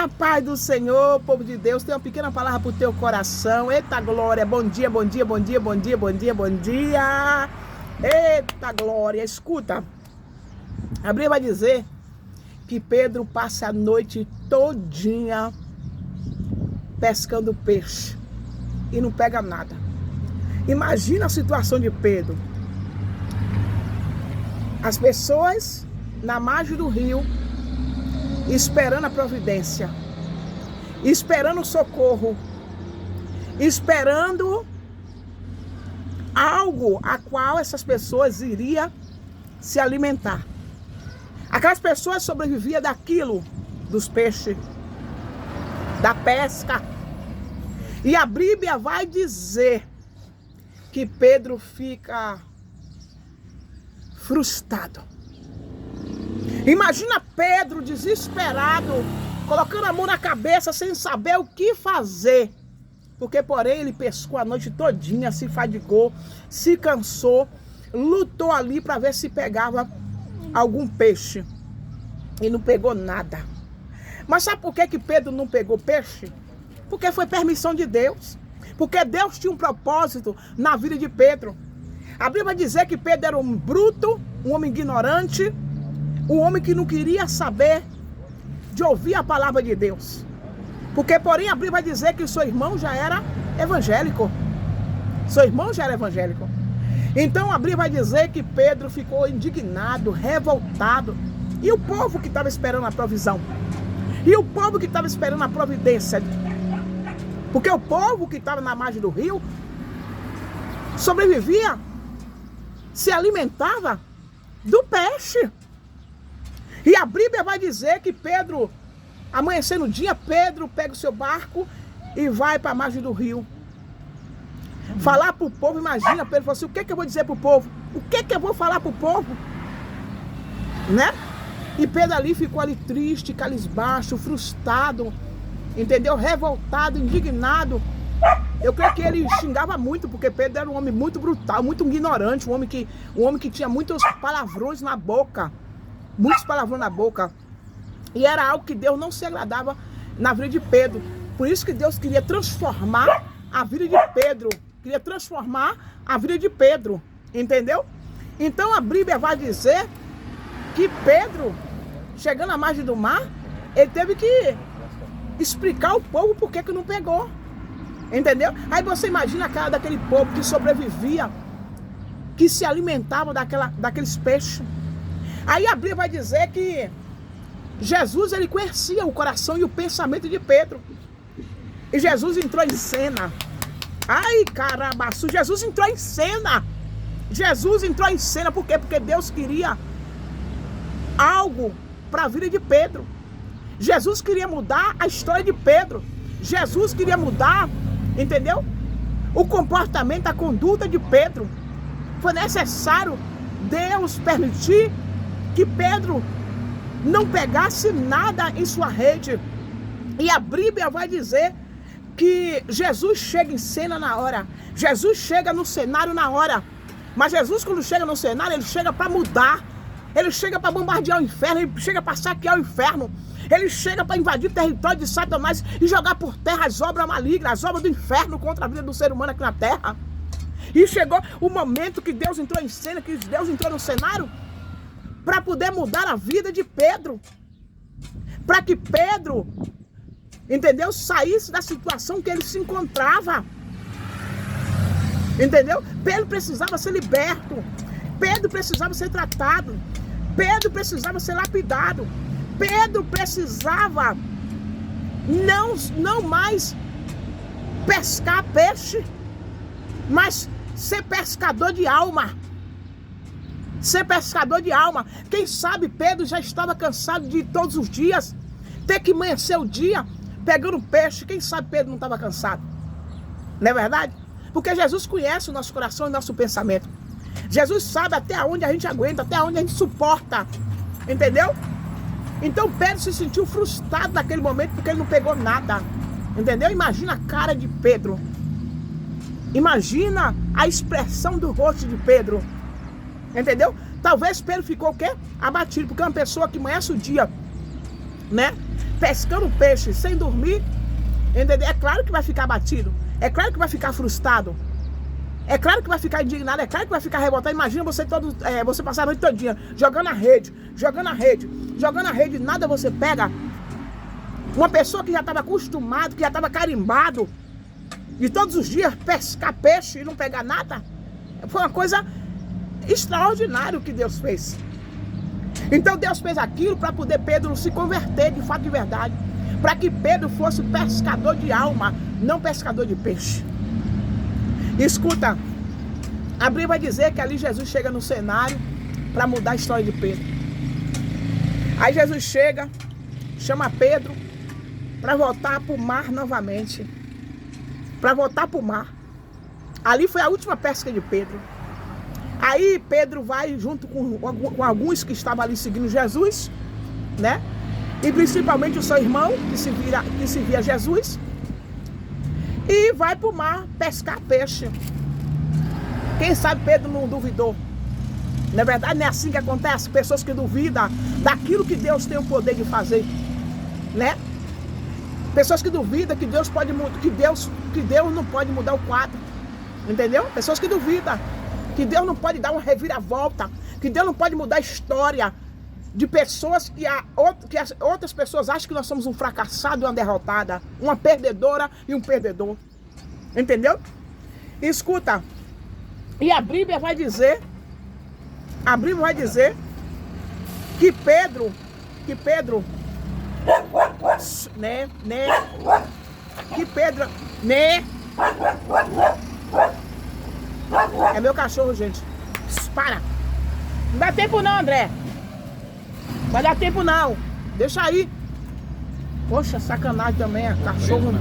A paz do Senhor, povo de Deus, tem uma pequena palavra para o teu coração. Eita glória, bom dia, bom dia, bom dia, bom dia, bom dia, bom dia. Eita glória, escuta. A Bíblia vai dizer que Pedro passa a noite todinha pescando peixe e não pega nada. Imagina a situação de Pedro. As pessoas na margem do rio esperando a providência, esperando o socorro, esperando algo a qual essas pessoas iriam se alimentar. Aquelas pessoas sobreviviam daquilo, dos peixes, da pesca. E a Bíblia vai dizer que Pedro fica frustrado. Imagina Pedro desesperado, colocando a mão na cabeça sem saber o que fazer. Porque, porém, ele pescou a noite todinha, se fadigou, se cansou, lutou ali para ver se pegava algum peixe. E não pegou nada. Mas sabe por que Pedro não pegou peixe? Porque foi permissão de Deus. Porque Deus tinha um propósito na vida de Pedro. A Bíblia vai dizer que Pedro era um bruto, um homem ignorante, um homem que não queria saber de ouvir a palavra de Deus. Porque, porém, a Bíblia vai dizer que seu irmão já era evangélico. Seu irmão já era evangélico. Então, a Bíblia vai dizer que Pedro ficou indignado, revoltado. E o povo que estava esperando a provisão? E o povo que estava esperando a providência? Porque o povo que estava na margem do rio sobrevivia, se alimentava do peixe. E a Bíblia vai dizer que Pedro, amanhecendo o dia, Pedro pega o seu barco e vai para a margem do rio. Falar para o povo, imagina, Pedro falou assim, o que eu vou dizer para o povo? O que eu vou falar para o povo? Né? E Pedro ali ficou ali triste, cabisbaixo, frustrado, entendeu? Revoltado, indignado. Eu creio que ele xingava muito, porque Pedro era um homem muito brutal, muito ignorante, um homem que tinha muitos palavrões na boca. Muitos palavrões na boca. E era algo que Deus não se agradava na vida de Pedro. Por isso que Deus queria transformar a vida de Pedro. Queria transformar a vida de Pedro. Entendeu? Então a Bíblia vai dizer que Pedro, chegando à margem do mar, ele teve que explicar ao povo por que não pegou. Entendeu? Aí você imagina a cara daquele povo que sobrevivia, que se alimentava daqueles peixes. Aí a Bíblia vai dizer que Jesus, ele conhecia o coração e o pensamento de Pedro. E Jesus entrou em cena. Ai, caramba, Jesus entrou em cena. Jesus entrou em cena, por quê? Porque Deus queria algo para a vida de Pedro. Jesus queria mudar a história de Pedro. Jesus queria mudar, entendeu? O comportamento, a conduta de Pedro. Foi necessário Deus permitir que Pedro não pegasse nada em sua rede. E a Bíblia vai dizer que Jesus chega em cena na hora. Jesus chega no cenário na hora. Mas Jesus, quando chega no cenário, ele chega para mudar. Ele chega para bombardear o inferno. Ele chega para saquear o inferno. Ele chega para invadir o território de Satanás e jogar por terra as obras malignas, as obras do inferno contra a vida do ser humano aqui na terra. E chegou o momento que Deus entrou em cena, que Deus entrou no cenário para poder mudar a vida de Pedro. Para que Pedro, entendeu? Saísse da situação que ele se encontrava. Entendeu? Pedro precisava ser liberto. Pedro precisava ser tratado. Pedro precisava ser lapidado. Pedro precisava não mais pescar peixe, mas ser pescador de alma. Ser pescador de alma. Quem sabe Pedro já estava cansado de todos os dias ter que amanhecer o dia pegando peixe. Quem sabe Pedro não estava cansado? Não é verdade? Porque Jesus conhece o nosso coração e o nosso pensamento. Jesus sabe até onde a gente aguenta, até onde a gente suporta. Entendeu? Então Pedro se sentiu frustrado naquele momento porque ele não pegou nada. Entendeu? Imagina a cara de Pedro. Imagina a expressão do rosto de Pedro. Entendeu? Talvez Pedro ficou o quê? Abatido, porque é uma pessoa que amanhece o dia, né? pescando peixe sem dormir, entendeu? É claro que vai ficar abatido, é claro que vai ficar frustrado, é claro que vai ficar indignado, é claro que vai ficar revoltado. Imagina você você passar a noite todinha jogando a rede, nada você pega. Uma pessoa que já estava acostumado, que já estava carimbado, de todos os dias pescar peixe e não pegar nada, foi uma coisa extraordinária o que Deus fez. Então Deus fez aquilo para poder Pedro se converter de fato de verdade, para que Pedro fosse pescador de alma, não pescador de peixe. Escuta, a Bíblia vai dizer que ali Jesus chega no cenário para mudar a história de Pedro. Aí Jesus chega, chama Pedro para voltar para o mar novamente, para voltar para o mar. Ali foi a última pesca de Pedro. Aí Pedro vai junto com alguns que estavam ali seguindo Jesus, né? E principalmente o seu irmão, que se via Jesus, e vai para o mar pescar peixe. Quem sabe Pedro não duvidou. Na verdade, não é assim que acontece. Pessoas que duvidam daquilo que Deus tem o poder de fazer, né? Pessoas que duvidam que Deus pode mudar, que Deus não pode mudar o quadro, entendeu? Pessoas que duvidam que Deus não pode dar uma reviravolta, que Deus não pode mudar a história de pessoas que as outras pessoas acham que nós somos um fracassado e uma derrotada, uma perdedora e um perdedor, entendeu? Escuta, e a Bíblia vai dizer que Pedro, é meu cachorro, gente. Para. Não dá tempo não, André. Vai dar tempo não. Deixa aí. Poxa, sacanagem também. Cachorro.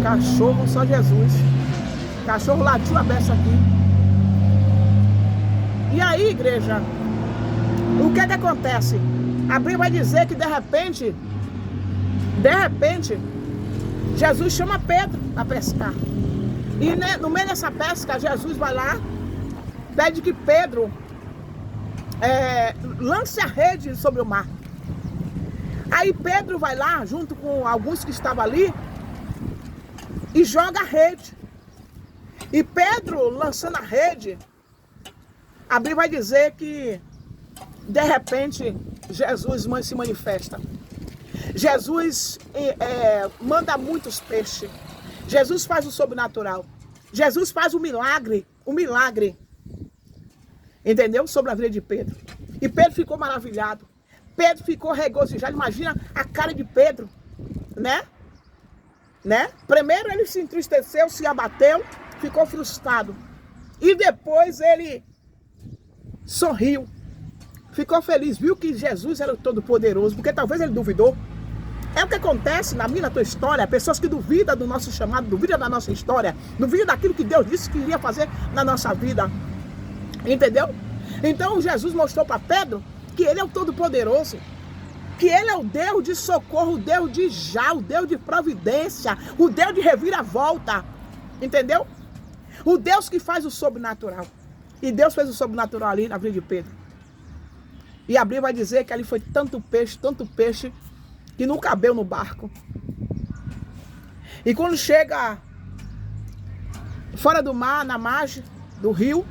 Cachorro, só Jesus. Cachorro latiu a beça aqui. E aí, igreja? O que é que acontece? A Bíblia vai dizer que de repente, Jesus chama Pedro a pescar. E no meio dessa pesca, Jesus vai lá, pede que Pedro lance a rede sobre o mar. Aí Pedro vai lá, junto com alguns que estavam ali, e joga a rede. E Pedro, lançando a rede, a Bíblia vai dizer que, de repente, Jesus se manifesta. Jesus manda muitos peixes. Jesus faz o sobrenatural. Jesus faz o milagre, entendeu? Sobre a vida de Pedro. E Pedro ficou maravilhado. Pedro ficou regozijado. Imagina a cara de Pedro, né? Primeiro ele se entristeceu, se abateu, ficou frustrado. E depois ele sorriu. Ficou feliz, viu que Jesus era o Todo-Poderoso, porque talvez ele duvidou. É o que acontece na minha, na tua história. Pessoas que duvidam do nosso chamado, duvidam da nossa história, duvidam daquilo que Deus disse que iria fazer na nossa vida. Entendeu? Então Jesus mostrou para Pedro que ele é o Todo-Poderoso, que ele é o Deus de socorro, o Deus de já, o Deus de providência, o Deus de reviravolta. Entendeu? O Deus que faz o sobrenatural. E Deus fez o sobrenatural ali na vida de Pedro. E a Bíblia vai dizer que ali foi tanto peixe, que não cabeu no barco. E quando chega fora do mar, na margem do rio,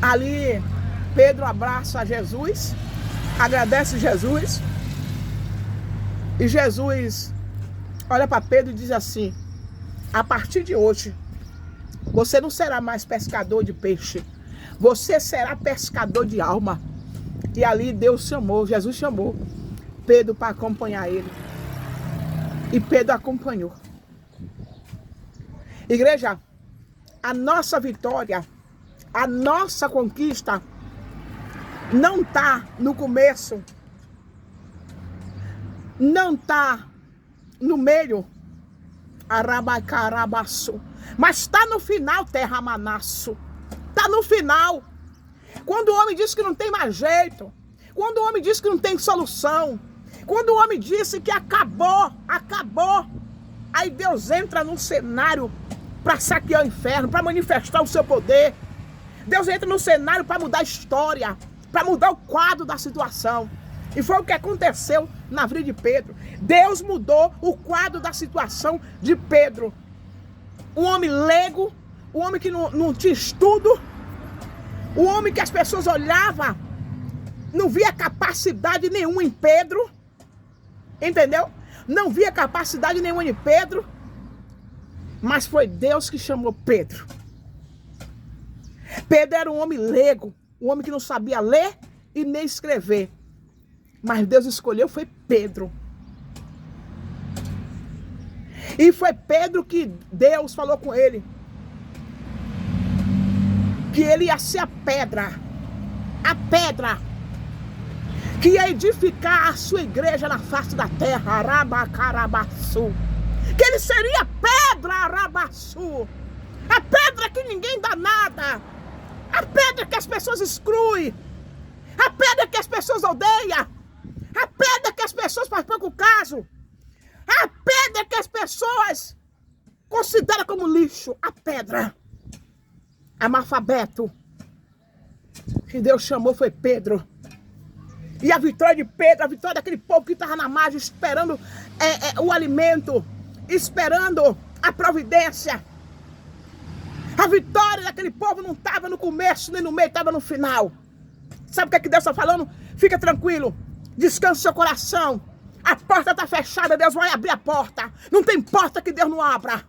ali Pedro abraça Jesus, agradece Jesus, e Jesus olha para Pedro e diz assim: a partir de hoje, você não será mais pescador de peixe, você será pescador de alma. E ali Jesus chamou Pedro para acompanhar ele. E Pedro acompanhou. Igreja, a nossa vitória, a nossa conquista não está no começo, não está no meio, arabacarabaço, mas está no final, terramanaço. Está no final. Quando o homem diz que não tem mais jeito, quando o homem diz que não tem solução, quando o homem disse que acabou, aí Deus entra num cenário para saquear o inferno, para manifestar o seu poder. Deus entra no cenário para mudar a história, para mudar o quadro da situação. E foi o que aconteceu na vida de Pedro. Deus mudou o quadro da situação de Pedro. Um homem leigo, um homem que não tinha estudo, um homem que as pessoas olhavam, não via capacidade nenhuma em Pedro. Entendeu? Não via capacidade nenhuma em Pedro. Mas foi Deus que chamou Pedro. Pedro era um homem leigo, um homem que não sabia ler e nem escrever. Mas Deus escolheu foi Pedro. E foi Pedro que Deus falou com ele que ele ia ser a pedra que ia edificar a sua igreja na face da terra, Arabacarabaçu. Que ele seria pedra, Arabaçu. A pedra que ninguém dá nada. A pedra que as pessoas excluem. A pedra que as pessoas odeiam. A pedra que as pessoas fazem pouco caso. A pedra que as pessoas consideram como lixo. A pedra. Analfabeto. Que Deus chamou foi Pedro. E a vitória de Pedro, a vitória daquele povo que estava na margem, esperando o alimento, esperando a providência. A vitória daquele povo não estava no começo, nem no meio, estava no final. Sabe o que Deus está falando? Fica tranquilo, descanse seu coração. A porta está fechada, Deus vai abrir a porta. Não tem porta que Deus não abra.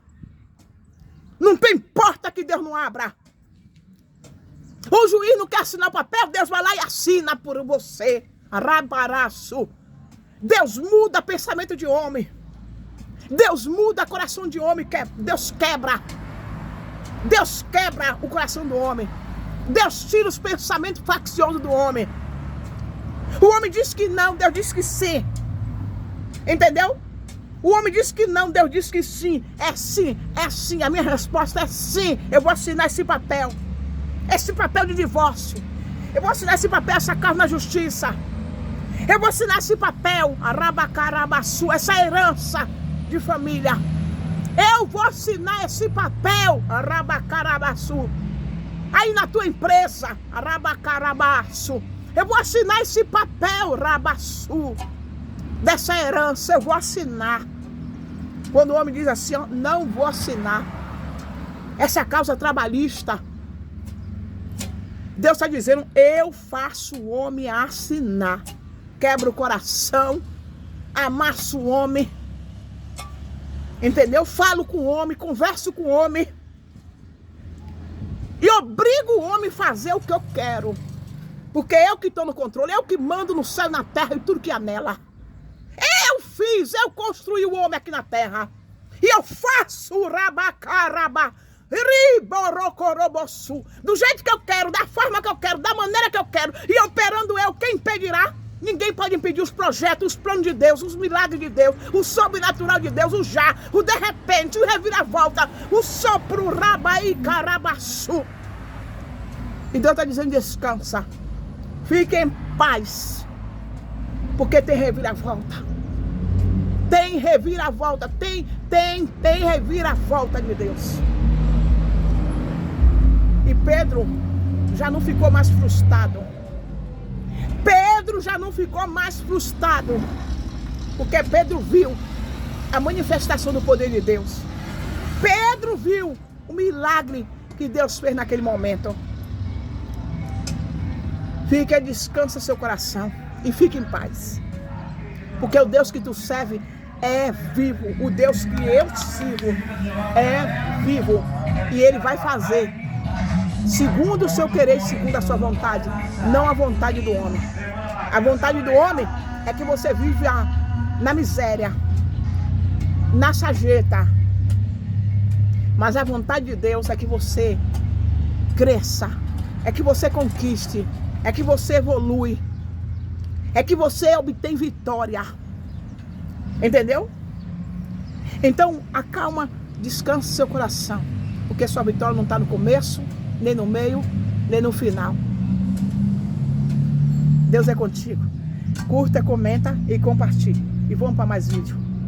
Não tem porta que Deus não abra. O juiz não quer assinar o papel, Deus vai lá e assina por você. Rabaraço. Deus muda pensamento de homem. Deus muda coração de homem. Deus quebra. Deus quebra o coração do homem. Deus tira os pensamentos facciosos do homem. O homem diz que não, Deus diz que sim. Entendeu? O homem diz que não, Deus diz que sim. É sim, é sim. A minha resposta é sim. Eu vou assinar esse papel. Esse papel de divórcio. Eu vou assinar esse papel, essa carta na justiça. Eu vou assinar esse papel, Arabacarabaçu, essa herança de família. Eu vou assinar esse papel, Arabacarabaçu. Aí na tua empresa, Arabacarabaçu. Eu vou assinar esse papel, Rabaçu. Dessa herança eu vou assinar. Quando o homem diz assim, ó, não vou assinar. Essa causa trabalhista. Deus está dizendo, eu faço o homem assinar. Quebra o coração, amasso o homem. Entendeu? Falo com o homem, converso com o homem. E obrigo o homem a fazer o que eu quero. Porque eu que estou no controle, eu que mando no céu, na terra e tudo que há nela. Eu construí o homem aqui na terra. E eu faço o rabacaraba. Do jeito que eu quero, da forma que eu quero, da maneira que eu quero. E operando eu, quem impedirá? Ninguém pode impedir os projetos, os planos de Deus, os milagres de Deus, o sobrenatural de Deus, o já, o de repente, o reviravolta, o sopro, rabai, carabaçu. E Deus está dizendo, descansa. Fique em paz. Porque tem reviravolta. Tem reviravolta. Tem reviravolta de Deus. E Pedro já não ficou mais frustrado. Pedro já não ficou mais frustrado. Porque Pedro viu a manifestação do poder de Deus. Pedro viu o milagre que Deus fez naquele momento. Fique, descansa seu coração e fique em paz. Porque o Deus que tu serve é vivo. O Deus que eu sirvo é vivo. E Ele vai fazer segundo o seu querer, segundo a sua vontade, não a vontade do homem. A vontade do homem é que você vive na miséria, na sarjeta. Mas a vontade de Deus é que você cresça, é que você conquiste, é que você evolui, é que você obtém vitória. Entendeu? Então, acalma, descansa seu coração, porque sua vitória não está no começo, nem no meio, nem no final. Deus é contigo. Curta, comenta e compartilhe. E vamos para mais vídeo.